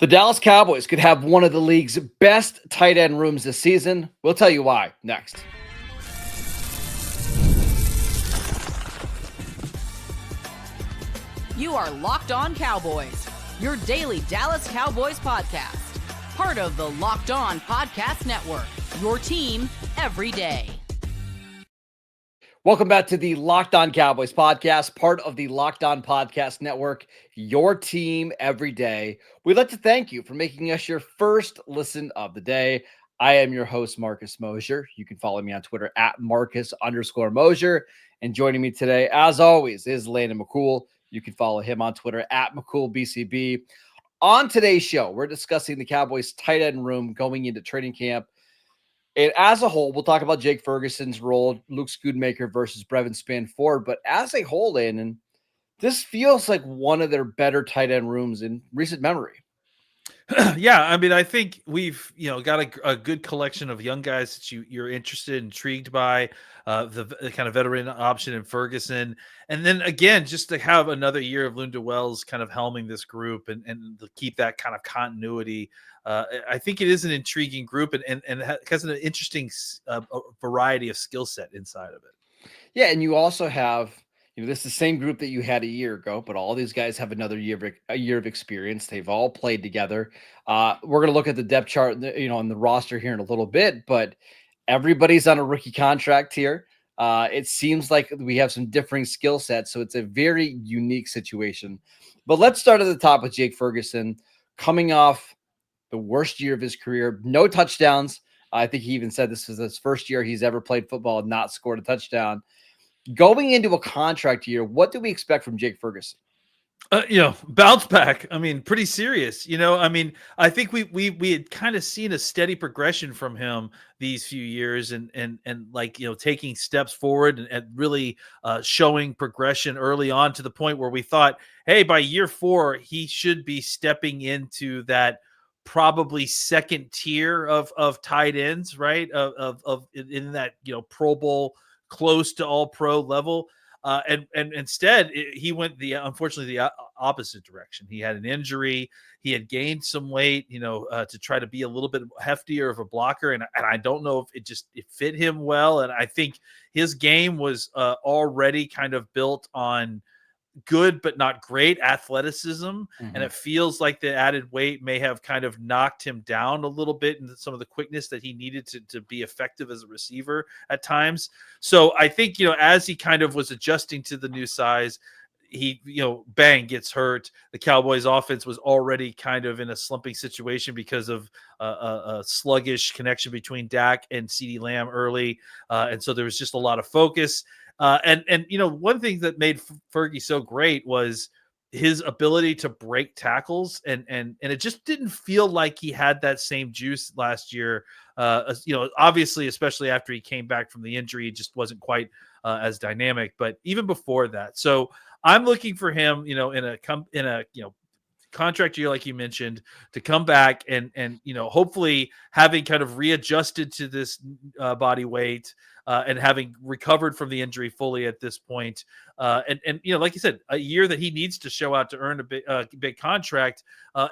The Dallas Cowboys could have one of the league's best tight end rooms this season. We'll tell you why next. You are Locked On Cowboys, your daily Dallas Cowboys podcast. Part of the Locked On Podcast Network, your team every day. Welcome back to the Locked On Cowboys podcast, part of the Locked On Podcast Network, your team every day. We'd like to thank you for making us your first listen of the day. I am your host, Marcus Mosher. You can follow me on Twitter at Marcus_Mosher. And joining me today, as always, is Landon McCool. You can follow him on Twitter at McCoolBCB. On today's show, we're discussing the Cowboys tight end room going into training camp. And as a whole, we'll talk about Jake Ferguson's role, Luke Schoonmaker versus Breyvn Spann-Ford. But as a whole, Landon, this feels like one of their better tight end rooms in recent memory. Yeah, I mean, I think we've got a good collection of young guys that you're interested, intrigued by the kind of veteran option in Ferguson, and then again, just to have another year of Lunda Wells kind of helming this group and to keep that kind of continuity. I think it is an intriguing group and has an interesting variety of skill set inside of it. Yeah, and you also have, this is the same group that you had a year ago, but all these guys have another year of experience. They've all played together. We're going to look at the depth chart, on the roster here in a little bit, but everybody's on a rookie contract here. It seems like we have some differing skill sets, so it's a very unique situation. But let's start at the top with Jake Ferguson, coming off the worst year of his career, no touchdowns. I think he even said this is his first year he's ever played football and not scored a touchdown. Going into a contract year, what do we expect from Jake Ferguson? Bounce back. I mean, pretty serious. I think we had kind of seen a steady progression from him these few years, and taking steps forward and really showing progression early on to the point where we thought, hey, by year 4, he should be stepping into that probably second tier of tight ends, right? Of in that Pro Bowl, close to all pro level. And instead he went unfortunately the opposite direction. He had an injury. He had gained some weight, to try to be a little bit heftier of a blocker. And I don't know if it fit him well. And I think his game was already kind of built on good but not great athleticism, and it feels like the added weight may have kind of knocked him down a little bit in some of the quickness that he needed to be effective as a receiver at times. So I think as he kind of was adjusting to the new size, he bang, gets hurt. The Cowboys offense was already kind of in a slumping situation because of a sluggish connection between Dak and CeeDee Lamb early, and so there was just a lot of focus. And one thing that made Fergie so great was his ability to break tackles, and it just didn't feel like he had that same juice last year. Obviously, especially after he came back from the injury, it just wasn't quite as dynamic. But even before that, so I'm looking for him, in a contract year, like you mentioned, to come back and hopefully having kind of readjusted to this body weight. And having recovered from the injury fully at this point, and like you said, a year that he needs to show out to earn a big contract,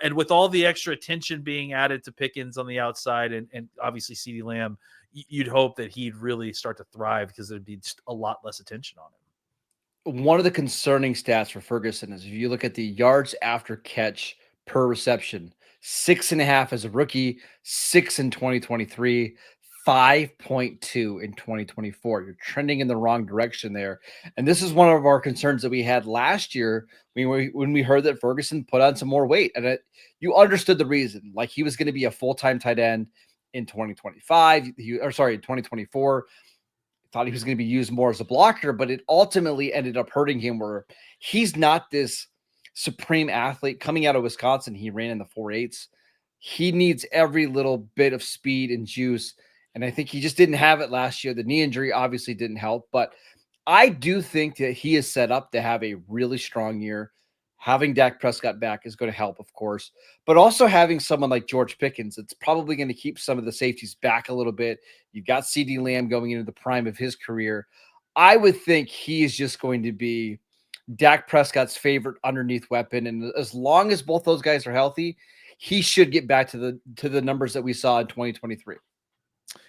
and with all the extra attention being added to Pickens on the outside, and obviously CeeDee Lamb, you'd hope that he'd really start to thrive because there'd be just a lot less attention on him. One of the concerning stats for Ferguson is if you look at the yards after catch per reception, 6.5 as a rookie, 6 in 2023. 5.2 in 2024. You're trending in the wrong direction there. And this is one of our concerns that we had last year when we heard that Ferguson put on some more weight. And you understood the reason. Like, he was going to be a full-time tight end in 2024. Thought he was going to be used more as a blocker, but it ultimately ended up hurting him where he's not this supreme athlete. Coming out of Wisconsin, he ran in the 4.8s. He needs every little bit of speed and juice. And I think he just didn't have it last year. The knee injury obviously didn't help, but I do think that he is set up to have a really strong year. Having Dak Prescott back is going to help, of course, but also having someone like George Pickens, it's probably going to keep some of the safeties back a little bit. You've got CeeDee Lamb going into the prime of his career. I would think he is just going to be Dak Prescott's favorite underneath weapon. And as long as both those guys are healthy, he should get back to the numbers that we saw in 2023.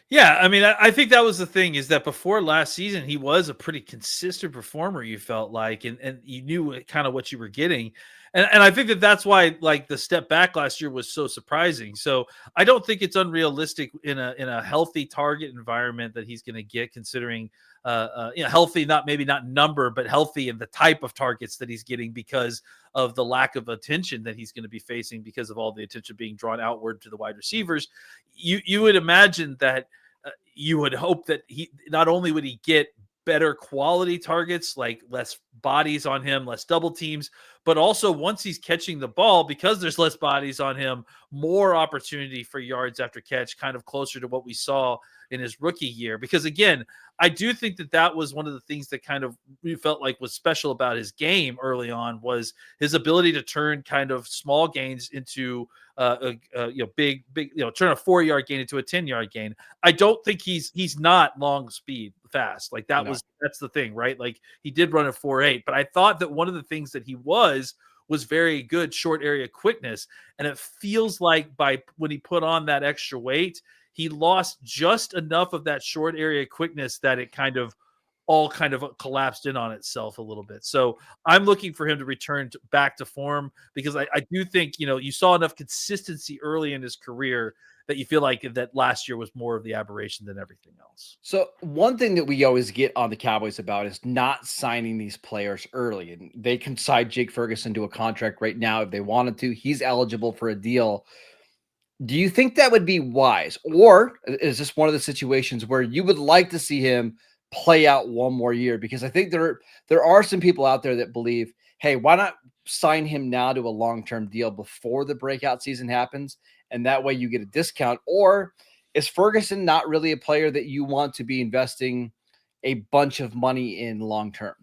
Yeah, I mean, I think that was the thing, is that before last season, he was a pretty consistent performer, you felt like, and you knew kind of what you were getting. And I think that's why, like, the step back last year was so surprising. So I don't think it's unrealistic in a healthy target environment that he's going to get, considering healthy, maybe not number, but healthy in the type of targets that he's getting, because of the lack of attention that he's going to be facing because of all the attention being drawn outward to the wide receivers. You would imagine that you would hope that he not only would he get better quality targets, like less bodies on him, less double teams, but also once he's catching the ball, because there's less bodies on him, more opportunity for yards after catch, kind of closer to what we saw in his rookie year. Because again, I do think that was one of the things that kind of we felt like was special about his game early on, was his ability to turn kind of small gains into big, turn a 4-yard gain into a 10-yard gain. I don't think he's not long speed fast. Like that's the thing, right? Like, he did run a 4.8, but I thought that one of the things that he was very good short area quickness. And it feels like when he put on that extra weight, he lost just enough of that short area quickness that it all collapsed in on itself a little bit. So I'm looking for him to return back to form, because I do think, you saw enough consistency early in his career that you feel like that last year was more of the aberration than everything else. So one thing that we always get on the Cowboys about is not signing these players early. And they can sign Jake Ferguson to a contract right now if they wanted to. He's eligible for a deal. Do you think that would be wise? Or is this one of the situations where you would like to see him play out one more year? Because I think there are some people out there that believe, hey, why not sign him now to a long-term deal before the breakout season happens? And that way you get a discount. Or is Ferguson not really a player that you want to be investing a bunch of money in long-term?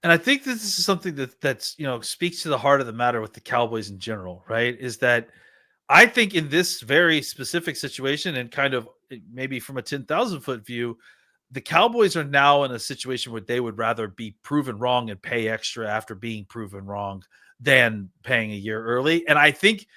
And I think this is something that's speaks to the heart of the matter with the Cowboys in general, right? Is that I think in this very specific situation, and kind of maybe from a 10,000 foot view, the Cowboys are now in a situation where they would rather be proven wrong and pay extra after being proven wrong than paying a year early. And I think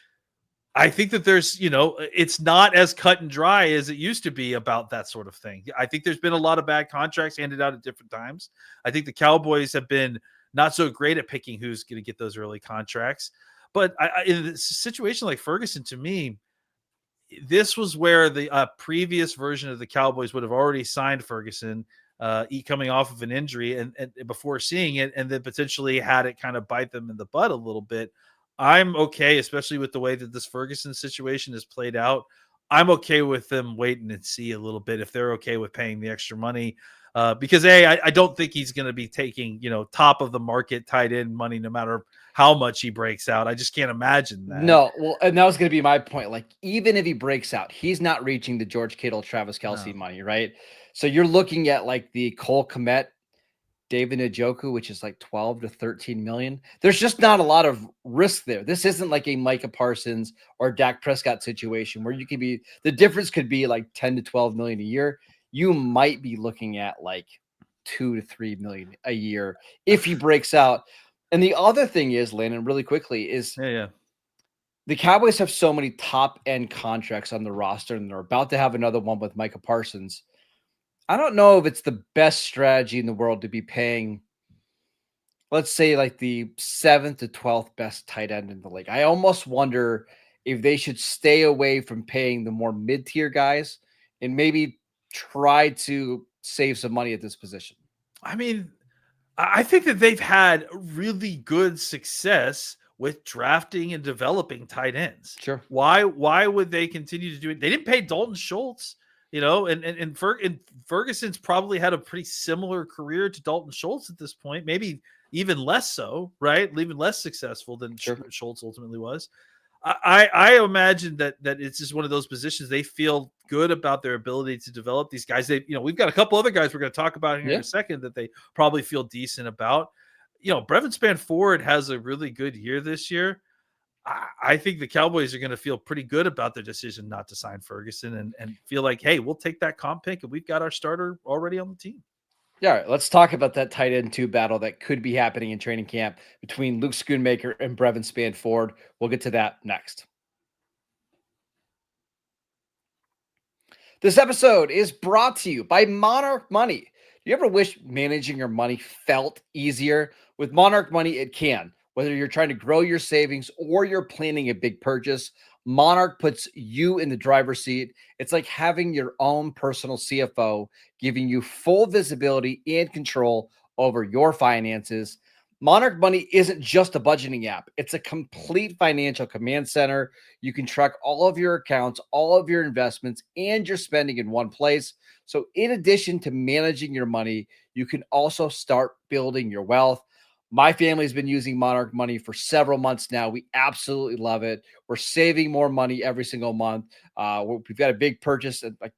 that there's, it's not as cut and dry as it used to be about that sort of thing. I think there's been a lot of bad contracts handed out at different times. I think the Cowboys have been not so great at picking who's going to get those early contracts. But in a situation like Ferguson, to me, this was where the previous version of the Cowboys would have already signed Ferguson, coming off of an injury, and before seeing it, and then potentially had it kind of bite them in the butt a little bit. I'm okay, especially with the way that this Ferguson situation has played out. I'm okay with them waiting and see a little bit if they're okay with paying the extra money. Because I don't think he's going to be taking, top of the market tight end money, no matter how much he breaks out. I just can't imagine that. No, well, and that was going to be my point. Like, even if he breaks out, he's not reaching the George Kittle, Travis Kelce money, right? So you're looking at like the Cole Kmet, David Njoku, which is like 12 to 13 million. There's just not a lot of risk there. This isn't like a Micah Parsons or Dak Prescott situation where the difference could be like 10 to 12 million a year. You might be looking at like 2 to 3 million a year if he breaks out. And the other thing is, Landon, really quickly, is the Cowboys have so many top end contracts on the roster, and they're about to have another one with Micah Parsons. I don't know if it's the best strategy in the world to be paying, let's say, like the 7th to 12th best tight end in the league. I almost wonder if they should stay away from paying the more mid-tier guys and maybe try to save some money at this position. I mean, I think that they've had really good success with drafting and developing tight ends. Sure. Why would they continue to do it? They didn't pay Dalton Schultz, and Ferguson's probably had a pretty similar career to Dalton Schultz at this point, maybe even less so, right? Even less successful than Schultz ultimately was. I imagine that it's just one of those positions they feel good about their ability to develop these guys. We've got a couple other guys we're going to talk about here in a second that they probably feel decent about. Breyvn Spann-Ford has a really good year this year. I think the Cowboys are going to feel pretty good about their decision not to sign Ferguson and feel like, hey, we'll take that comp pick and we've got our starter already on the team. Yeah, all right, let's talk about that tight end 2 battle that could be happening in training camp between Luke Schoonmaker and Breyvn Spann-Ford. We'll get to that next. This episode is brought to you by Monarch Money. Do you ever wish managing your money felt easier? With Monarch Money, it can. Whether you're trying to grow your savings or you're planning a big purchase, Monarch puts you in the driver's seat. It's like having your own personal CFO, giving you full visibility and control over your finances. Monarch Money isn't just a budgeting app, it's a complete financial command center. You can track all of your accounts, all of your investments, and your spending in one place. So, in addition to managing your money, you can also start building your wealth. My family's been using Monarch Money for several months now. We absolutely love it. We're saving more money every single month. We've got a big purchase, like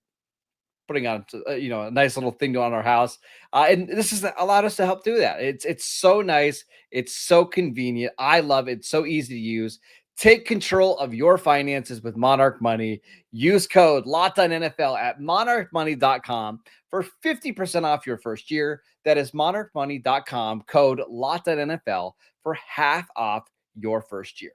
putting on a nice little thing on our house, and this has allowed us to help do that. It's so nice, it's so convenient. I love it. It's so easy to use. Take control of your finances with Monarch Money. Use code LOCKEDONNFL at monarchmoney.com for 50% off your first year. That is monarchmoney.com, code LOCKEDONNFL for half off your first year.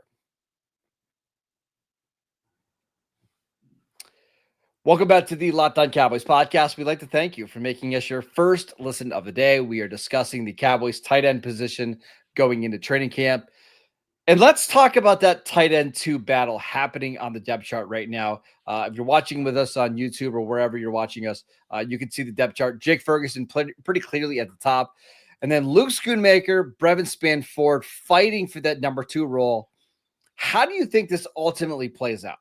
Welcome back to the Locked On Cowboys podcast. We'd like to thank you for making us your first listen of the day. We are discussing the Cowboys tight end position going into training camp. And let's talk about that tight end 2 battle happening on the depth chart right now. If you're watching with us on YouTube or wherever you're watching us, you can see the depth chart. Jake Ferguson pretty clearly at the top. And then Luke Schoonmaker, Breyvn Spann-Ford fighting for that number 2 role. How do you think this ultimately plays out?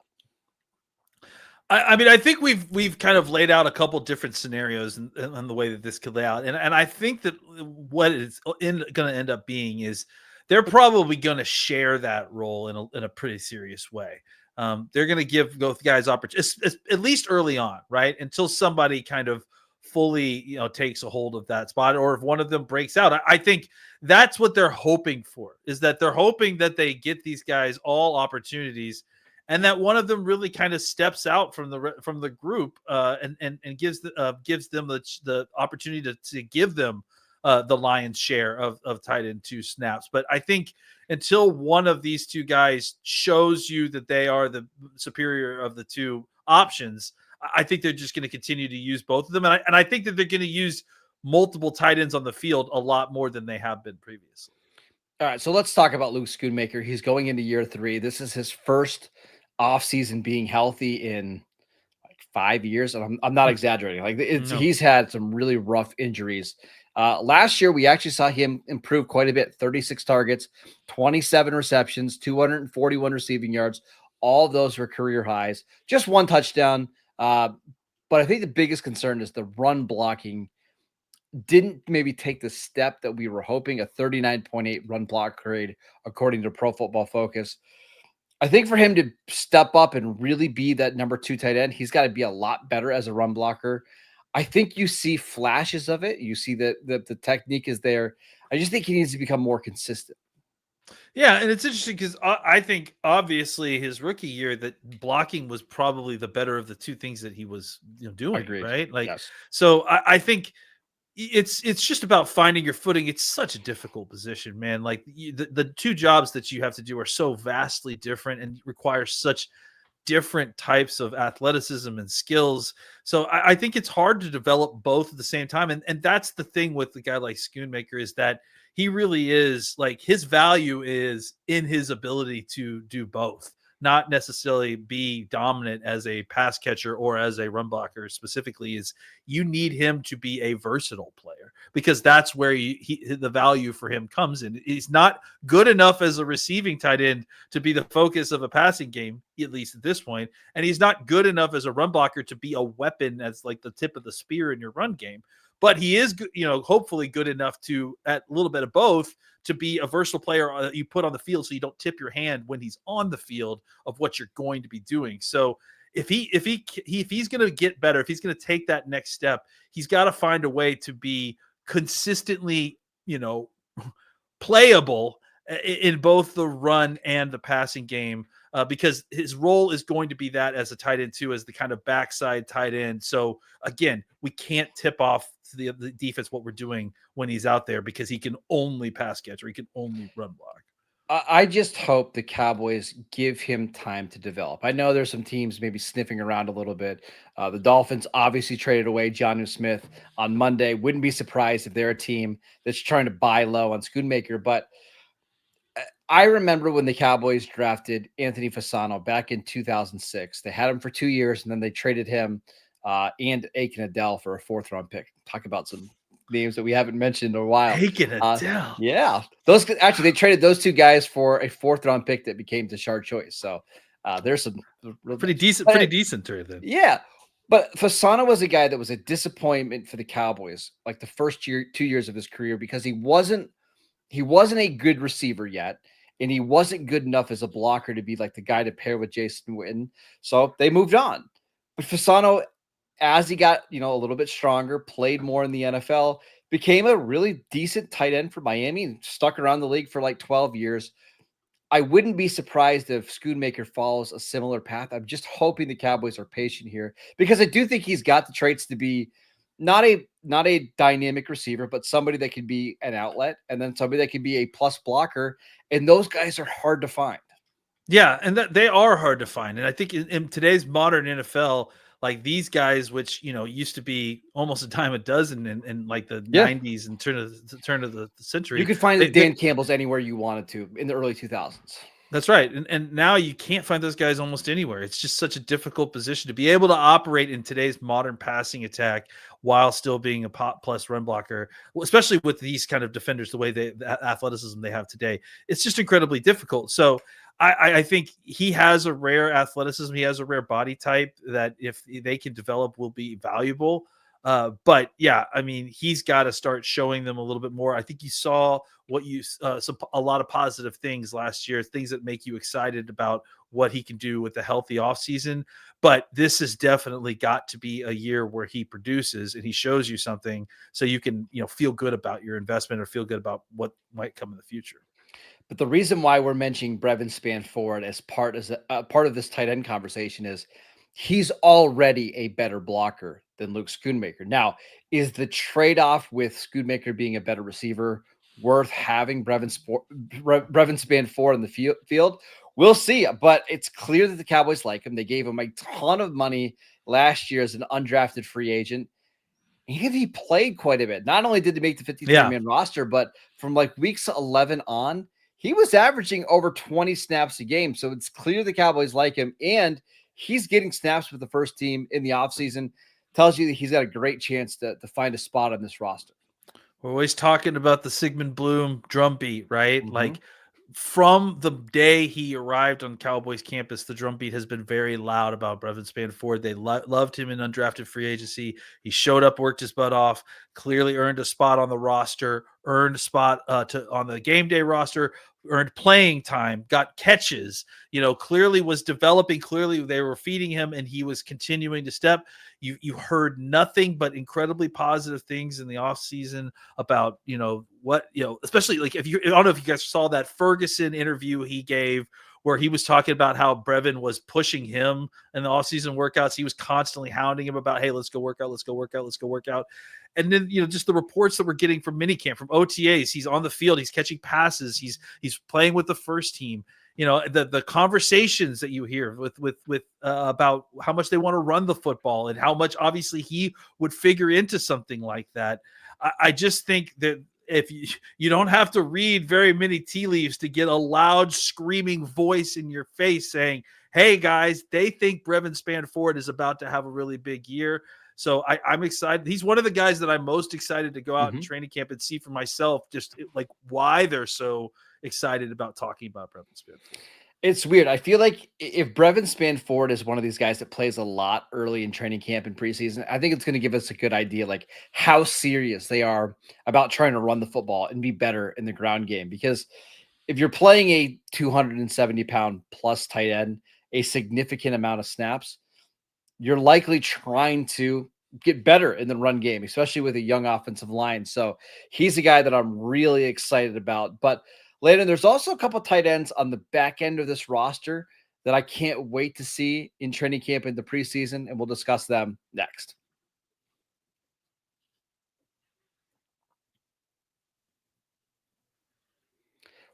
I mean, I think we've kind of laid out a couple different scenarios on the way that this could lay out, and I think that what it's going to end up being is they're probably going to share that role in a pretty serious way. They're going to give both guys opportunities, at least early on, right? Until somebody kind of fully, takes a hold of that spot, or if one of them breaks out. I think that's what they're hoping for. Is that they're hoping that they get these guys all opportunities, and that one of them really kind of steps out from the group and gives them the opportunity to give them the lion's share of tight end 2 snaps. But I think until one of these two guys shows you that they are the superior of the two options, I think they're just going to continue to use both of them. And I think that they're going to use multiple tight ends on the field a lot more than they have been previously. All right, so let's talk about Luke Schoonmaker. He's going into year 3. This is his first offseason being healthy in like 5 years, and I'm not exaggerating. Like he's had some really rough injuries. Last year, we actually saw him improve quite a bit. 36 targets, 27 receptions, 241 receiving yards. All of those were career highs. Just one touchdown. But I think the biggest concern is the run blocking didn't maybe take the step that we were hoping. A 39.8 run block grade, according to Pro Football Focus. I think for him to step up and really be that number 2 tight end, he's got to be a lot better as a run blocker. I think you see flashes of it. You see that the technique is there. I just think he needs to become more consistent. Yeah, and it's interesting because I think obviously his rookie year that blocking was probably the better of the two things that he was doing. Agreed. Right? Like, Yes. So I think it's just about finding your footing. It's such a difficult position, man. Like the two jobs that you have to do are so vastly different and require such different types of athleticism and skills. So I think it's hard to develop both at the same time. And that's the thing with the guy like Schoonmaker, is that he really is, like, his value is in his ability to do both, not necessarily be dominant as a pass catcher or as a run blocker. Specifically, is you need him to be a versatile player, because that's where the value for him comes in. He's not good enough as a receiving tight end to be the focus of a passing game, at least at this point, and he's not good enough as a run blocker to be a weapon as like the tip of the spear in your run game. But he is, hopefully good enough to, at a little bit of both, to be a versatile player you put on the field, so you don't tip your hand when he's on the field of what you're going to be doing. So if he's going to get better, if he's going to take that next step, he's got to find a way to be consistently, playable in both the run and the passing game, because his role is going to be that as a tight end too, as the kind of backside tight end. So again, we can't tip off to the defense what we're doing when he's out there, because he can only pass catch or he can only run block. I just hope the Cowboys give him time to develop. I know there's some teams maybe sniffing around a little bit. The Dolphins obviously traded away Jonnu Smith on Monday. Wouldn't be surprised if they're a team that's trying to buy low on Schoonmaker. But I remember when the Cowboys drafted Anthony Fasano back in 2006. They had him for 2 years, and then they traded him and Aiken Adele for a fourth-round pick. Talk about some names that we haven't mentioned in a while. Aiken Adele. Yeah, those actually they traded those two guys for a fourth-round pick that became Tashard Choice. So there's some pretty decent trade then. Yeah, but Fasano was a guy that was a disappointment for the Cowboys, like the first 2 years of his career, because he wasn't a good receiver yet, and he wasn't good enough as a blocker to be like the guy to pair with Jason Witten. So they moved on. But Fasano, as he got, a little bit stronger, played more in the NFL, became a really decent tight end for Miami and stuck around the league for like 12 years. I wouldn't be surprised if Schoonmaker follows a similar path. I'm just hoping the Cowboys are patient here, because I do think he's got the traits to be not a dynamic receiver, but somebody that can be an outlet, and then somebody that can be a plus blocker. And those guys are hard to find. Yeah, and that they are hard to find. And I think in today's modern NFL, like these guys, which used to be almost a dime a dozen in like the 90s and turn of the century. You could find Dan Campbell's anywhere you wanted to in the early 2000s. That's right. And now you can't find those guys almost anywhere. It's just such a difficult position to be able to operate in today's modern passing attack while still being a pop plus run blocker, especially with these kind of defenders, the way the athleticism they have today. It's just incredibly difficult. So I think he has a rare athleticism. He has a rare body type that if they can develop will be valuable. But yeah, I mean, he's got to start showing them a little bit more. I think you saw a lot of positive things last year, things that make you excited about what he can do with a healthy offseason. But this has definitely got to be a year where he produces and he shows you something so you can, feel good about your investment or feel good about what might come in the future. But the reason why we're mentioning Breyvn Spann-Ford as part of this tight end conversation is he's already a better blocker than Luke Schoonmaker. Now, is the trade-off with Schoonmaker being a better receiver worth having Breyvn Spann-Ford in the field? We'll see, but it's clear that the Cowboys like him. They gave him a ton of money last year as an undrafted free agent. He played quite a bit. Not only did he make the 53-man roster, but from like weeks 11 on, he was averaging over 20 snaps a game. So it's clear the Cowboys like him, and he's getting snaps with the first team in the offseason. Tells you that he's got a great chance to find a spot on this roster. We're always talking about the Sigmund Bloom drumbeat, right? Mm-hmm. Like from the day he arrived on Cowboys campus, the drumbeat has been very loud about Breyvn Spann-Ford. They loved him in undrafted free agency. He showed up, worked his butt off, clearly earned a spot on the roster, earned a spot on the game day roster, earned playing time, got catches, clearly was developing. Clearly they were feeding him and he was continuing to step. You heard nothing but incredibly positive things in the offseason about, especially like I don't know if you guys saw that Ferguson interview he gave where he was talking about how Breyvn was pushing him in the offseason workouts. He was constantly hounding him about, hey, let's go work out, let's go work out, let's go work out. And then, just the reports that we're getting from minicamp, from OTAs, he's on the field, he's catching passes, he's playing with the first team. The conversations that you hear with about how much they want to run the football and how much obviously he would figure into something like that. I just think that if you don't have to read very many tea leaves to get a loud screaming voice in your face saying, hey guys, they think Breyvn Spann-Ford is about to have a really big year. So I'm excited. He's one of the guys that I'm most excited to go out in training camp and see for myself, just like why they're so excited about talking about Breyvn Spann-Ford. It's weird. I feel like if Breyvn Spann-Ford is one of these guys that plays a lot early in training camp and preseason, I think it's going to give us a good idea, like how serious they are about trying to run the football and be better in the ground game. Because if you're playing a 270-pound plus tight end, a significant amount of snaps, you're likely trying to get better in the run game, especially with a young offensive line. So he's a guy that I'm really excited about. But Landon, there's also a couple of tight ends on the back end of this roster that I can't wait to see in training camp in the preseason, and we'll discuss them next.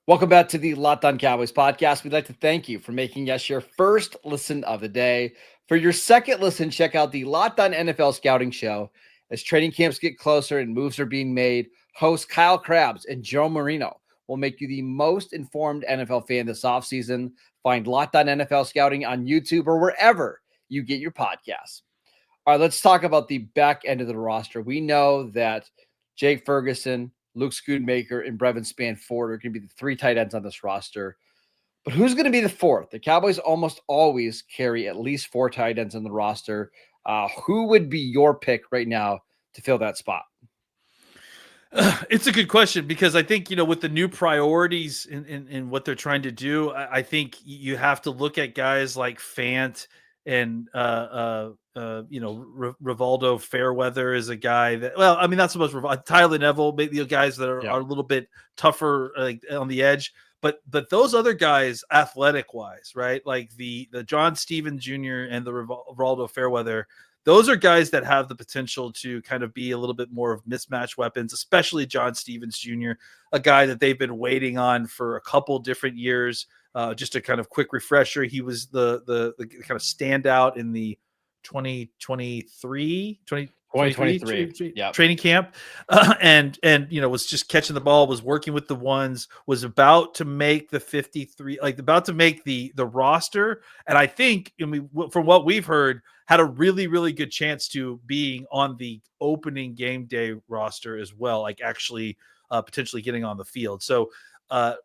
Welcome back to the Locked On Cowboys podcast. We'd like to thank you for making us your first listen of the day. For your second listen, check out the Locked On NFL Scouting Show. As training camps get closer and moves are being made, hosts Kyle Krabs and Joe Marino will make you the most informed NFL fan this offseason. Find Locked On NFL Scouting on YouTube or wherever you get your podcasts. All right, let's talk about the back end of the roster. We know that Jake Ferguson, Luke Schoonmaker, and Breyvn Spann-Ford are going to be the three tight ends on this roster. But who's going to be the fourth? The Cowboys almost always carry at least four tight ends on the roster. Who would be your pick right now to fill that spot? It's a good question because I think, with the new priorities in what they're trying to do, I think you have to look at guys like Fant and Rivaldo Fairweather is a guy that, not so much Tyler Neville, maybe guys that are a little bit tougher on the edge, but those other guys, athletic wise, right? Like the John Stevens Jr. and the Rivaldo Fairweather, those are guys that have the potential to kind of be a little bit more of mismatch weapons, especially John Stevens Jr., a guy that they've been waiting on for a couple different years. Just a kind of quick refresher, he was the kind of standout in the 2023 training camp, and was just catching the ball, was working with the ones, was about to make the 53, about to make the roster, and I think, from what we've heard, had a really, really good chance to being on the opening game day roster as well, actually potentially getting on the field. So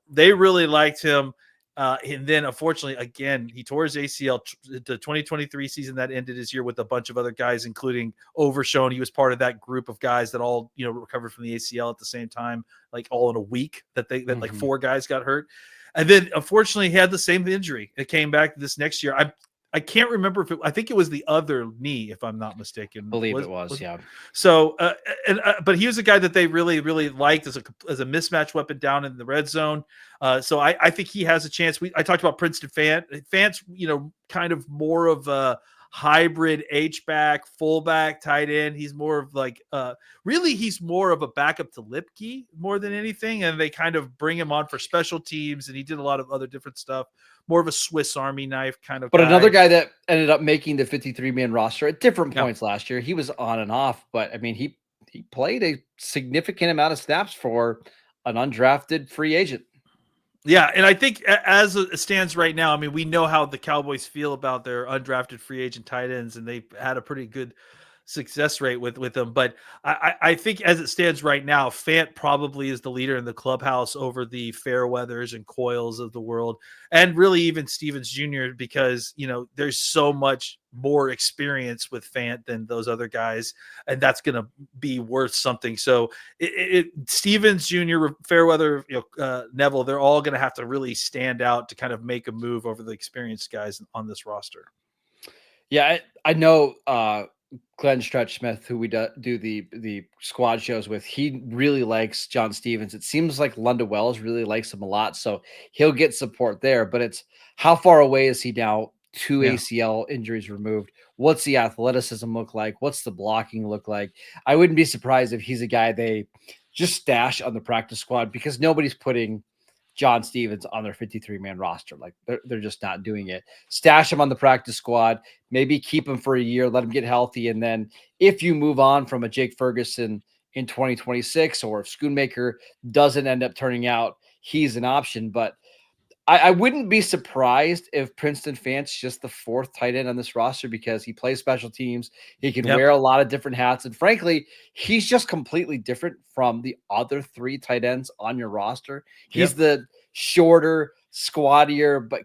they really liked him. And then, unfortunately, again, he tore his ACL. The 2023 season that ended his year with a bunch of other guys, including Overshone. He was part of that group of guys that all recovered from the ACL at the same time, all in a week. That four guys got hurt, and then unfortunately he had the same injury. It came back this next year. I can't remember I think it was the other knee, if I'm not mistaken. I believe it was. Yeah. So, but he was a guy that they really, really liked as a mismatch weapon down in the red zone. So I think he has a chance. I talked about Princeton Fant. Fant's, kind of more of a hybrid H-back, fullback, tight end. He's more of he's more of a backup to Lipke more than anything. And they kind of bring him on for special teams, and he did a lot of other different stuff. More of a Swiss Army knife kind of guy. Another guy that ended up making the 53-man roster at different points last year. He was on and off, but he played a significant amount of snaps for an undrafted free agent. Yeah, and I think as it stands right now, we know how the Cowboys feel about their undrafted free agent tight ends, and they've had a pretty good success rate with them. But I think as it stands right now, Fant probably is the leader in the clubhouse over the Fairweathers and Coyles of the world, and really even Stevens Jr., because there's so much more experience with Fant than those other guys, and that's going to be worth something. So Stevens Jr., Fairweather, Neville, they're all going to have to really stand out to kind of make a move over the experienced guys on this roster. Yeah, I know Glenn Stretch Smith, who we do the squad shows with, he really likes John Stevens. It seems like Lunda Wells really likes him a lot, so he'll get support there. But it's how far away is he now? Two ACL injuries removed. What's the athleticism look like? What's the blocking look like? I wouldn't be surprised if he's a guy they just stash on the practice squad, because nobody's putting John Stevens on their 53-man roster. They're just not doing it. Stash him on the practice squad, maybe keep him for a year, let him get healthy. And then if you move on from a Jake Ferguson in 2026, or if Schoonmaker doesn't end up turning out, he's an option. But I wouldn't be surprised if Princeton Fant's just the fourth tight end on this roster, because he plays special teams. He can wear a lot of different hats. And frankly, he's just completely different from the other three tight ends on your roster. He's the shorter, squattier, but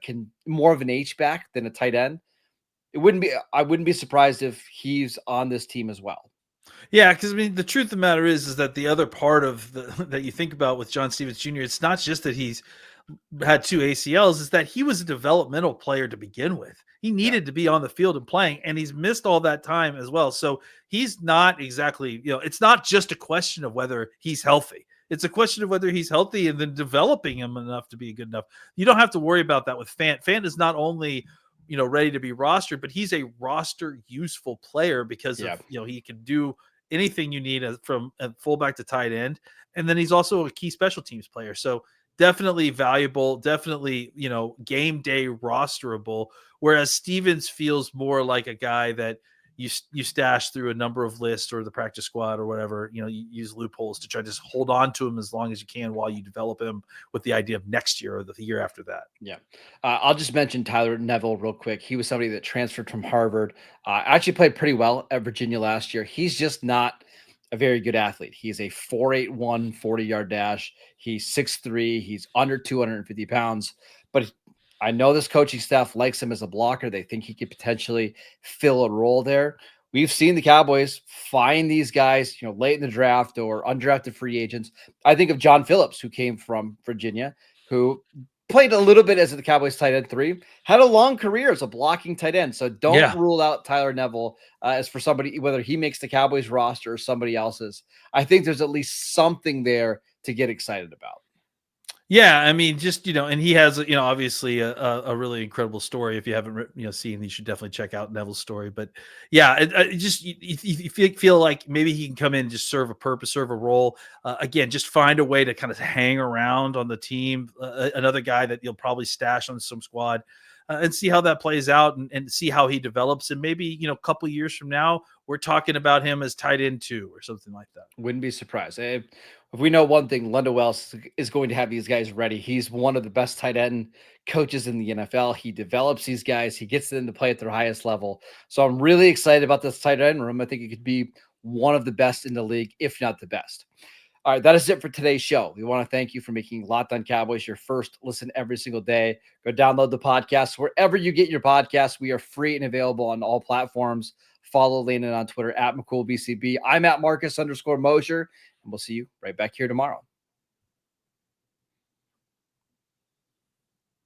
more of an H-back than a tight end. I wouldn't be surprised if he's on this team as well. Yeah, because the truth of the matter is that the other part of that you think about with John Stevens Jr., it's not just that he's had two ACLs, is that he was a developmental player to begin with. He needed to be on the field and playing, and he's missed all that time as well. So he's not exactly, it's not just a question of whether he's healthy. It's a question of whether he's healthy and then developing him enough to be good enough. You don't have to worry about that with Fant. Fant is not only, ready to be rostered, but he's a roster useful player because of, he can do anything you need from a fullback to tight end. And then he's also a key special teams player. So definitely valuable, definitely, game day rosterable. Whereas Stevens feels more like a guy that you stash through a number of lists or the practice squad or whatever. You use loopholes to try to just hold on to him as long as you can while you develop him with the idea of next year or the year after that. Yeah. I'll just mention Tyler Neville real quick. He was somebody that transferred from Harvard. Actually played pretty well at Virginia last year. He's just not a very good athlete. He's a 4.81 40-yard dash. He's 6'3". He's under 250 pounds. But I know this coaching staff likes him as a blocker. They think he could potentially fill a role there. We've seen the Cowboys find these guys, late in the draft or undrafted free agents. I think of John Phillips, who came from Virginia, who played a little bit as the Cowboys tight end 3, had a long career as a blocking tight end. So don't rule out Tyler Neville as for somebody, whether he makes the Cowboys roster or somebody else's. I think there's at least something there to get excited about. Yeah, I mean, just and he has obviously a really incredible story. If you haven't seen, you should definitely check out Neville's story. But yeah, it just you feel like maybe he can come in and just serve a purpose, serve a role. Again, just find a way to kind of hang around on the team. Another guy that you'll probably stash on some squad. And see how that plays out and see how he develops. And maybe, a couple years from now, we're talking about him as tight end 2 or something like that. Wouldn't be surprised. If we know one thing, Lunda Wells is going to have these guys ready. He's one of the best tight end coaches in the NFL. He develops these guys. He gets them to play at their highest level. So I'm really excited about this tight end room. I think it could be one of the best in the league, if not the best. All right, that is it for today's show. We want to thank you for making Locked On Cowboys your first listen every single day. Go download the podcast wherever you get your podcasts. We are free and available on all platforms. Follow Landon on Twitter @McCoolBCB. I'm at Marcus _Mosher, and we'll see you right back here tomorrow.